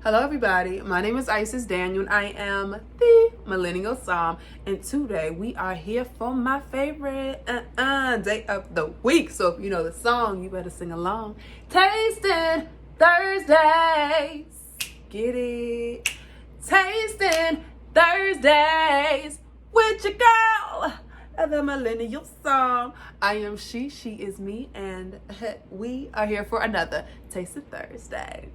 Hello everybody, my name is Isis Daniel and I am the Millennial Psalm, and today we are here for my favorite day of the week. So if you know the song, you better sing along. Tasting Thursdays, get it? Tasting Thursdays with your girl, the Millennial Psalm. I am she is me, and we are here for another Tasting Thursday.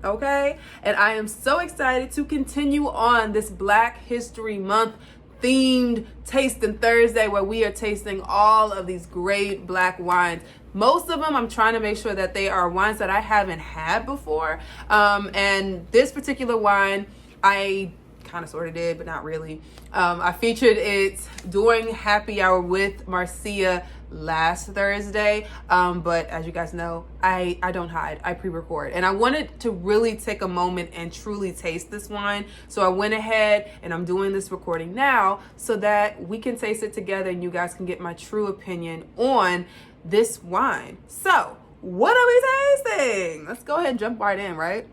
Okay, and I am so excited to continue on this Black History Month themed Tasting Thursday, where we are tasting all of these great Black wines. Most of them, I'm trying to make sure that they are wines that I haven't had before. And this particular wine, I kind of sort of did, but not really. I featured it during Happy Hour with Marcia last Thursday, but as you guys know, I don't hide, I pre-record, and I wanted to really take a moment and truly taste this wine, so I went ahead and I'm doing this recording now so that we can taste it together and you guys can get my true opinion on this wine. So what are we tasting? Let's go ahead and jump right in, right?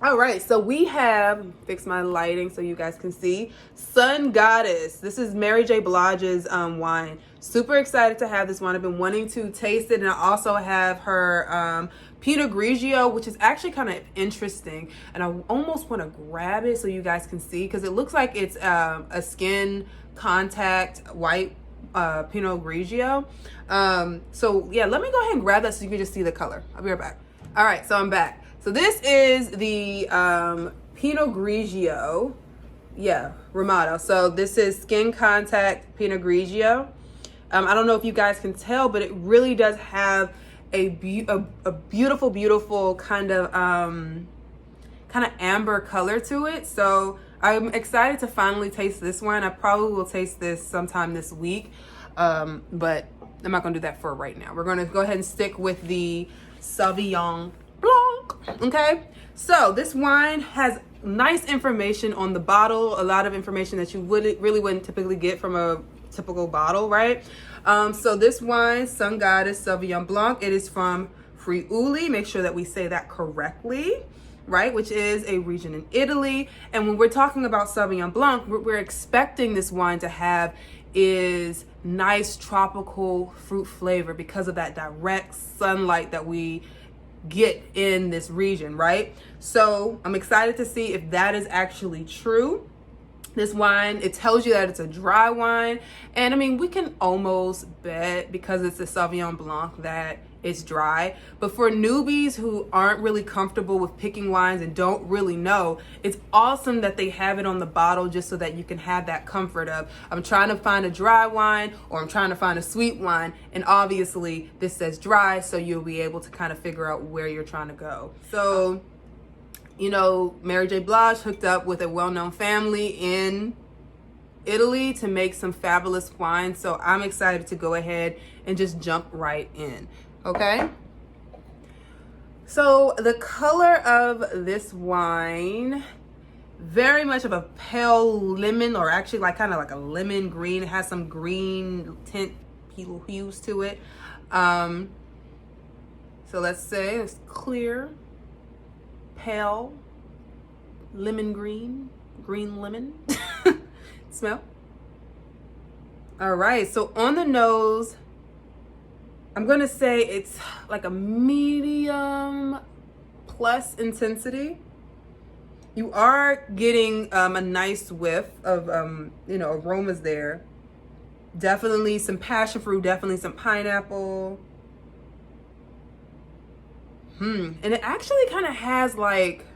All right, so we have, fix my lighting so you guys can see, Sun Goddess. This is Mary J. Blige's wine. Super excited to have this wine. I've been wanting to taste it, and I also have her Pinot Grigio, which is actually kind of interesting, and I almost want to grab it so you guys can see, because it looks like it's a skin contact white Pinot Grigio. So yeah, let me go ahead and grab that so you can just see the color. I'll be right back. All right, so I'm back. So this is the Pinot Grigio, Ramato. So this is skin contact Pinot Grigio. I don't know if you guys can tell, but it really does have a beautiful, beautiful kind of amber color to it. So I'm excited to finally taste this one. I probably will taste this sometime this week, but I'm not gonna do that for right now. We're gonna go ahead and stick with the Sauvignon Blanc. Okay, so this wine has nice information on the bottle, a lot of information that you really wouldn't typically get from a typical bottle, right? So this wine, Sun Goddess Sauvignon Blanc, it is from Friuli. Make sure that we say that correctly, right? Which is a region in Italy. And when we're talking about Sauvignon Blanc, what we're expecting this wine to have is nice tropical fruit flavor because of that direct sunlight that we get in this region, right? So I'm excited to see if that is actually true. This wine, it tells you that it's a dry wine, and I mean, we can almost bet, because it's a Sauvignon Blanc, that it's dry. But for newbies who aren't really comfortable with picking wines and don't really know, it's awesome that they have it on the bottle just so that you can have that comfort of, I'm trying to find a dry wine or I'm trying to find a sweet wine, and obviously this says dry, so you'll be able to kind of figure out where you're trying to go. So, you know, Mary J. Blige hooked up with a well-known family in Italy to make some fabulous wine. So I'm excited to go ahead and just jump right in. Okay. So the color of this wine, very much of a pale lemon, or actually like kind of like a lemon green. It has some green tint hues to it. So let's say it's clear, pale lemon green lemon. Smell. All right, so on the nose, I'm gonna say it's like a medium plus intensity. You are getting a nice whiff of aromas there. Definitely some passion fruit, definitely some pineapple. And it actually kind of has like,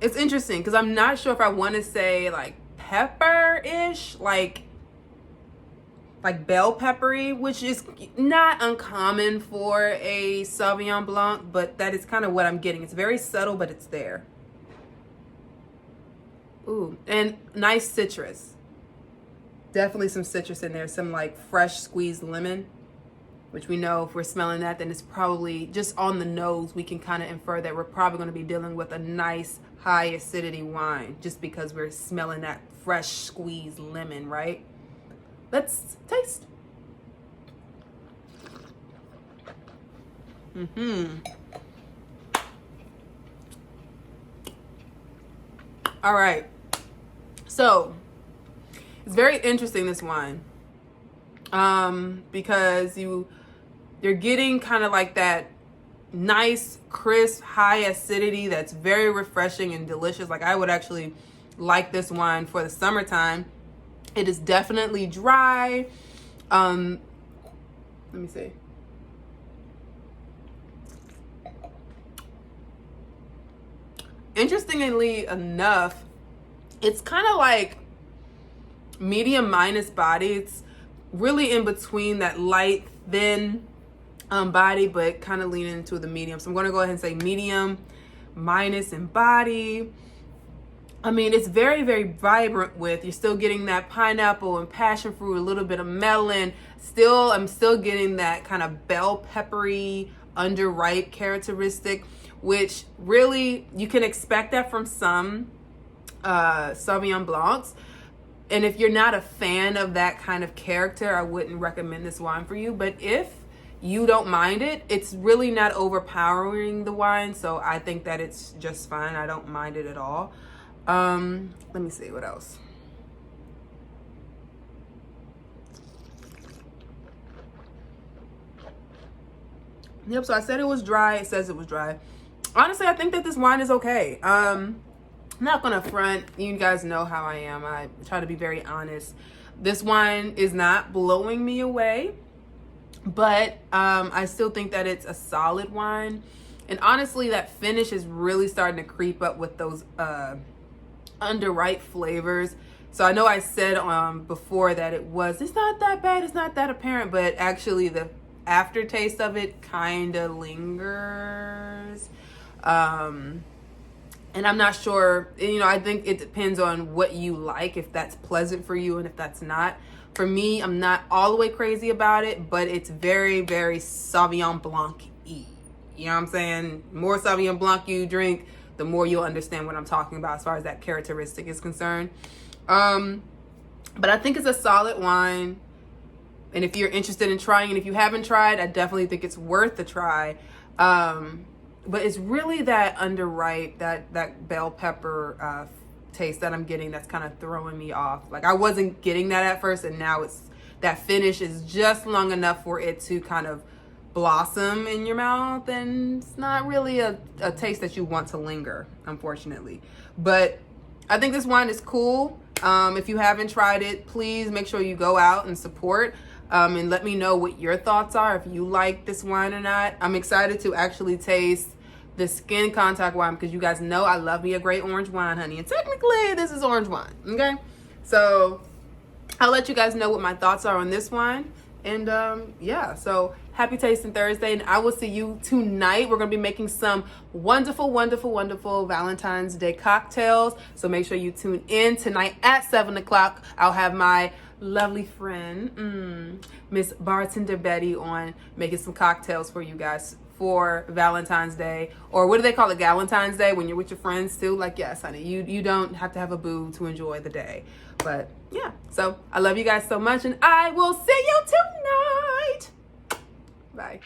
it's interesting because I'm not sure if I want to say like pepper-ish, like bell peppery, which is not uncommon for a Sauvignon Blanc, but that is kind of what I'm getting. It's very subtle, but it's there. Ooh, and nice citrus. Definitely some citrus in there, some like fresh squeezed lemon. which we know if we're smelling that, then it's probably just on the nose. We can kind of infer that we're probably going to be dealing with a nice high acidity wine just because we're smelling that fresh squeezed lemon, right? Let's taste. All right. So it's very interesting, this wine, because you're getting kind of like that nice, crisp, high acidity that's very refreshing and delicious. Like, I would actually like this wine for the summertime. It is definitely dry. Let me see. Interestingly enough, it's kind of like medium minus body. It's really in between that light, thin body, but kind of leaning into the medium. So I'm going to go ahead and say medium minus in body. I mean, it's very, very vibrant with, you're still getting that pineapple and passion fruit, a little bit of melon. I'm still getting that kind of bell peppery, underripe characteristic, which really, you can expect that from some Sauvignon Blancs. And if you're not a fan of that kind of character, I wouldn't recommend this wine for you. But if you don't mind it, it's really not overpowering the wine. So I think that it's just fine. I don't mind it at all. Let me see what else. Yep, so I said it was dry. It says it was dry. Honestly, I think that this wine is okay. I'm not gonna front. You guys know how I am. I try to be very honest. This wine is not blowing me away, but I still think that it's a solid wine. And honestly, that finish is really starting to creep up with those underripe flavors. So I know I said before that it's not that bad, it's not that apparent, but actually the aftertaste of it kind of lingers. And I'm not sure, I think it depends on what you like, if that's pleasant for you and if that's not. For me, I'm not all the way crazy about it, but it's very, very Sauvignon Blanc-y. You know what I'm saying? The more Sauvignon Blanc you drink, the more you'll understand what I'm talking about as far as that characteristic is concerned. But I think it's a solid wine. And if you're interested in trying, and if you haven't tried, I definitely think it's worth a try. But it's really that underripe, that bell pepper taste that I'm getting that's kind of throwing me off. Like, I wasn't getting that at first, and now that finish is just long enough for it to kind of blossom in your mouth, and it's not really a taste that you want to linger, unfortunately. But I think this wine is cool. If you haven't tried it, please make sure you go out and support. And let me know what your thoughts are, if you like this wine or not. I'm excited to actually taste the skin contact wine, because you guys know I love me a great orange wine, honey. And technically, this is orange wine, okay? So I'll let you guys know what my thoughts are on this wine. And yeah, so happy tasting Thursday, and I will see you tonight. We're going to be making some wonderful, wonderful, wonderful Valentine's Day cocktails. So make sure you tune in tonight at 7 o'clock. I'll have my lovely friend, Miss Bartender Betty, on making some cocktails for you guys for Valentine's Day. Or what do they call it? Galentine's Day, when you're with your friends too. Like, yes, honey, you don't have to have a boo to enjoy the day. But yeah, so I love you guys so much, and I will see you tonight. Bye.